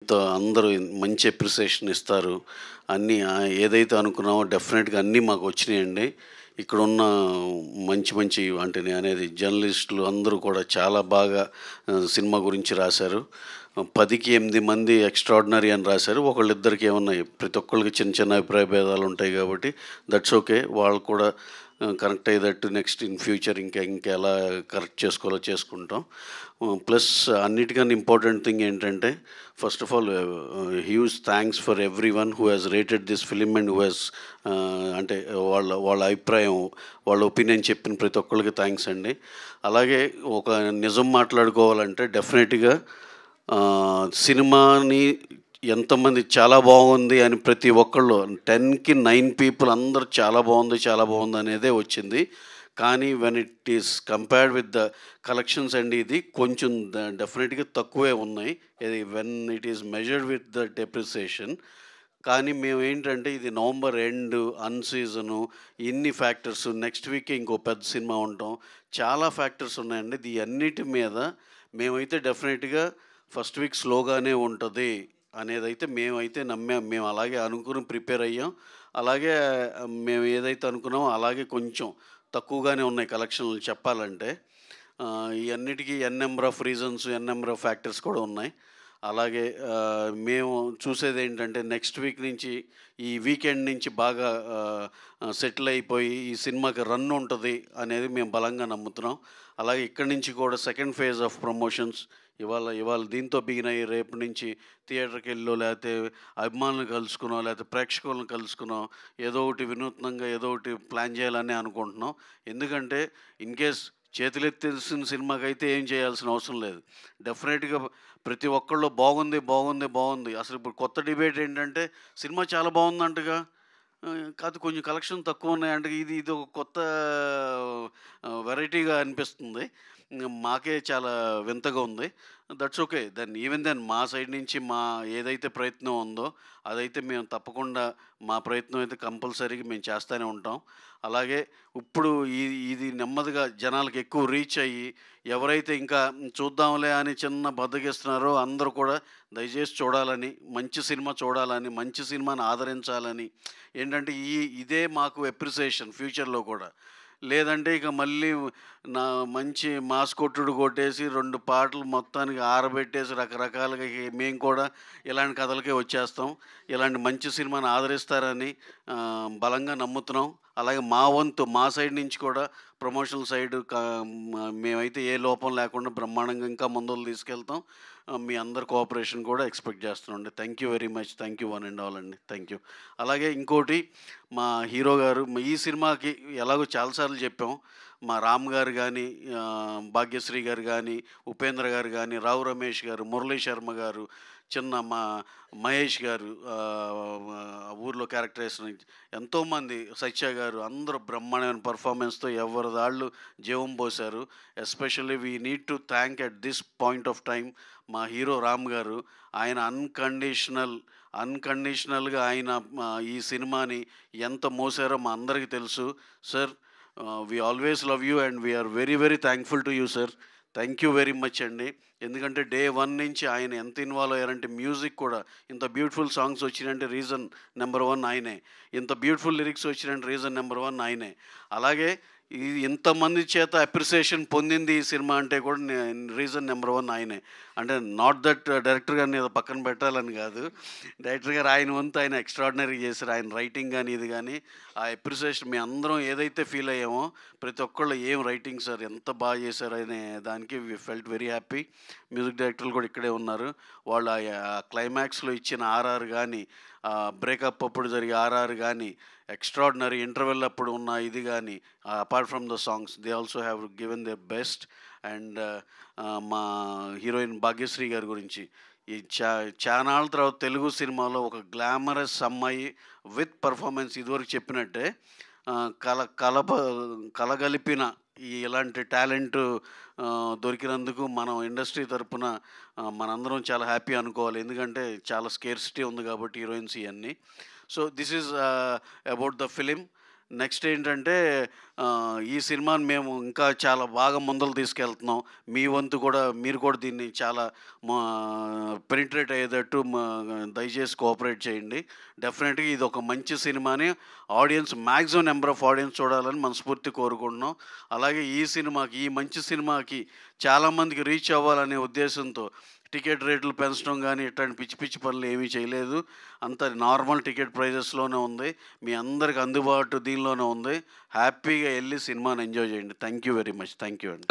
అందరూ మంచి అప్రిసియేషన్ ఇస్తారు. అన్నీ ఏదైతే అనుకున్నామో డెఫినెట్‌గా అన్నీ మాకు వచ్చినాయండి. ఇక్కడున్న మంచి మంచి అంటే నేననేది జర్నలిస్టులు అందరూ కూడా చాలా బాగా సినిమా గురించి రాశారు. 10కి 8 మంది ఎక్స్ట్రార్డినరీ అని రాశారు. ఒకళ్ళిద్దరికి ఏమన్నా ప్రతి ఒక్కళ్ళకి చిన్న చిన్న అభిప్రాయ భేదాలు ఉంటాయి కాబట్టి దట్స్ ఓకే. వాళ్ళు కూడా కనెక్ట్ అయ్యేటట్టు నెక్స్ట్ ఇన్ ఫ్యూచర్ ఇంకెలా కరెక్ట్ చేసుకోవాలో చేసుకుంటాం. ప్లస్ అన్నిటికన్నా ఇంపార్టెంట్ థింగ్ ఏంటంటే first of all huge thanks for everyone who has rated this film and who has అంటే వాళ్ళ వాళ్ళ అభిప్రాయం, వాళ్ళ ఒపీనియన్ చెప్పిన ప్రతి ఒక్కళ్ళకి థ్యాంక్స్ అండి. అలాగే ఒక నిజం మాట్లాడుకోవాలంటే డెఫినెట్‌గా సినిమాని ఎంతమంది చాలా బాగుంది అని ప్రతి ఒక్కళ్ళు 10కి 9 పీపుల్ అందరూ చాలా బాగుంది, చాలా బాగుంది అనేదే వచ్చింది. కానీ when it is compared with the collections and ఇది కొంచెం డెఫినెట్‌గా తక్కువే ఉన్నాయి. ఇది when it is measured with the depreciation. కానీ మేమేంటంటే ఇది నవంబర్ ఎండ్, అన్ సీజను, ఇన్ని ఫ్యాక్టర్స్ నెక్స్ట్ వీకే ఇంకో పెద్ద సినిమా ఉండటం చాలా ఫ్యాక్టర్స్ ఉన్నాయండి. ఈ అన్నిటి మీద మేమైతే డెఫినెట్‌గా ఫస్ట్ వీక్ స్లోగానే ఉంటది అనేదైతే మేమైతే నమ్మాం. మేము అలాగే అనుకుని ప్రిపేర్ అయ్యాం. అలాగే మేము ఏదైతే అనుకున్నామో అలాగే కొంచెం తక్కువగానే ఉన్నాయి కలెక్షన్‌లు చెప్పాలంటే. ఈ అన్నిటికి n number of reasons, n number of factors కూడా ఉన్నాయి. అలాగే మేము చూసేదేంటంటే నెక్స్ట్ వీక్ నుంచి ఈ వీకెండ్ నుంచి బాగా సెటిల్ అయిపోయి ఈ సినిమాకి రన్ ఉంటది అనేది మేము బలంగా నమ్ముతున్నాం. అలాగే ఇక్కడి నుంచి కూడా సెకండ్ ఫేజ్ ఆఫ్ ప్రమోషన్స్ ఇవాళ దీంతో బిగినయ్యి రేపు నుంచి థియేటర్‌కెళ్ళో లేతే అభిమానులను కలుసుకునో లేతే ప్రేక్షకులను కలుసుకునో ఏదో ఒకటి వినూత్నంగా ఏదో ఒకటి ప్లాన్ చేయాలని అనుకుంటున్నాం. ఎందుకంటే ఇన్‌కేస్ చేతులెత్తేసిన సినిమాకైతే ఏం చేయాల్సిన అవసరం లేదు. డెఫినెట్‌గా ప్రతి ఒక్కళ్ళు బాగుంది, బాగుంది, బాగుంది. అసలు ఇప్పుడు కొత్త డిబేట్ ఏంటంటే సినిమా చాలా బాగుందంటగా. కాతే కొంచెం కలెక్షన్ తక్కువున్నాయంటగా. ఇది ఒక కొత్త వెరైటీగా అనిపిస్తుంది. మాకే చాలా వింతగా ఉంది. That's okay. ఈవెన్ దెన్ మా సైడ్ నుంచి ఏదైతే ప్రయత్నం ఉందో అదైతే మేము తప్పకుండా మా ప్రయత్నం అయితే కంపల్సరీగా మేము చేస్తూనే ఉంటాం. అలాగే ఇప్పుడు ఇది నెమ్మదిగా జనాలకి ఎక్కువ రీచ్ అయ్యి ఎవరైతే ఇంకా చూద్దాంలే అని చిన్న బద్ధకిస్తున్నారో అందరూ కూడా దయచేసి చూడాలని, మంచి సినిమా చూడాలని, మంచి సినిమాని ఆదరించాలని ఏంటంటే ఇదే మాకు అప్రిసియేషన్ ఫ్యూచర్‌లో కూడా. లేదంటే ఇక మళ్ళీ మంచి మాస్ కొట్టుడు కొట్టేసి 2 పాటలు మొత్తానికి ఆరబెట్టేసి రకరకాలుగా మేము కూడా ఇలాంటి కథలకే వచ్చేస్తాం. ఇలాంటి మంచి సినిమాని ఆదరిస్తారని బలంగా నమ్ముతున్నాం. అలాగే మా వంతు మా సైడ్ నుంచి కూడా ప్రమోషనల్ సైడ్ మేమైతే ఏ లోపం లేకుండా బ్రహ్మాండంగా ఇంకా ముందుకు తీసుకెళ్తాం. మీ అందరి కోఆపరేషన్ కూడా ఎక్స్‌పెక్ట్ చేస్తున్నామండి. Thank you very much. Thank you one and all అండి. Thank you. అలాగే ఇంకోటి మా హీరో గారు ఈ సినిమాకి ఎలాగో చాలా సార్లు చెప్పాం. మా రామ్ గారు గానీ, భాగ్యశ్రీ గారు గానీ, ఉపేంద్ర గారు గానీ, రావు రమేష్ గారు, మురళీ శర్మ గారు, మా మహేష్ గారు ఊర్లో క్యారెక్టరేషన్ ఎంతోమంది, సత్య గారు అందరూ బ్రహ్మాండమైన పెర్ఫార్మెన్స్‌తో ఎవరిదాళ్ళు జీవం పోశారు. Especially we need to thank at this point of time మా హీరో రామ్ గారు. ఆయన అన్‌కండిషనల్‌గా ఆయన ఈ సినిమాని ఎంత మోసారో మా అందరికీ తెలుసు. Sir we always love you and we are very very thankful to you sir. Thank you very much అండి. ఎందుకంటే డే 1 నుంచి ఆయన ఎంత ఇన్వాల్వ్ అయ్యారంటే మ్యూజిక్ కూడా ఇంత బ్యూటిఫుల్ సాంగ్స్ వచ్చినాయంటే రీజన్ నెంబర్ 1 ఆయనే. ఇంత బ్యూటిఫుల్ లిరిక్స్ వచ్చినాయంటే రీజన్ నెంబర్ 1 ఆయనే. అలాగే ఇంతమంది చేత అప్రిసియేషన్ పొందింది ఈ సినిమా అంటే కూడా రీజన్ నెంబర్ 1 ఆయనే. అంటే నాట్ దట్ డైరెక్టర్ గారిని ఏదో పక్కన పెట్టాలని కాదు. డైరెక్టర్ గారు ఆయన వంతు ఆయన ఎక్స్ట్రాడినరీ చేశారు. ఆయన రైటింగ్ కానీ ఇది కానీ ఆ అప్రిసియేషన్ మేము అందరం ఏదైతే ఫీల్ అయ్యామో ప్రతి ఒక్కళ్ళు ఏం రైటింగ్ సార్ ఎంత బాగా చేశారు అనే దానికి we felt very happy. Music డైరెక్టర్లు కూడా ఇక్కడే ఉన్నారు. వాళ్ళు క్లైమాక్స్లో ఇచ్చిన ఆర్ఆర్ కానీ, బ్రేకప్ అప్పుడు జరిగే ఆర్ఆర్ కానీ, ఎక్స్ట్రాడినరీ ఇంటర్వెల్ అప్పుడు ఉన్న ఇది కానీ, apart from the songs they also have given their best. And మా హీరోయిన్ భాగ్యశ్రీ గారి గురించి ఈ చానాళ్ళ తర్వాత తెలుగు సినిమాలో ఒక గ్లామరస్ అమ్మాయి విత్ పర్ఫార్మెన్స్ ఇదివరకు చెప్పినట్టే కల కలప కలగలిపిన ఇలాంటి టాలెంట్ దొరికినందుకు మనం ఇండస్ట్రీ తరపున మనందరం చాలా హ్యాపీ అనుకోవాలి. ఎందుకంటే చాలా స్కేర్సిటీ ఉంది కాబట్టి హీరోయిన్స్ ఇవన్నీ. So this is about the film. Next ఏంటంటే ఈ సినిమాని మేము ఇంకా చాలా బాగా ముందలు తీసుకెళ్తున్నాం. మీ వంతు కూడా మీరు కూడా దీన్ని చాలా మా పెనిట్రేట్ అయ్యేటట్టు దయచేసి కోఆపరేట్ చేయండి. డెఫినెట్‌గా ఇది ఒక మంచి సినిమాని audience maximum number of audience చూడాలని మనస్ఫూర్తి కోరుకుంటున్నాం. అలాగే ఈ సినిమాకి, ఈ మంచి సినిమాకి చాలామందికి రీచ్ అవ్వాలనే ఉద్దేశంతో టికెట్ రేట్లు పెంచడం గానీ, ఇట్లాంటి పిచ్చి పిచ్చి పనులు ఏమీ చేయలేదు. అంతా నార్మల్ టికెట్ ప్రైజెస్‌లోనే ఉంది. మీ అందరికి అందుబాటు దీనిలోనే ఉంది. హ్యాపీగా ఎళ్లి సినిమాని ఎంజాయ్ చేయండి. Thank you very much. Thank you అండి.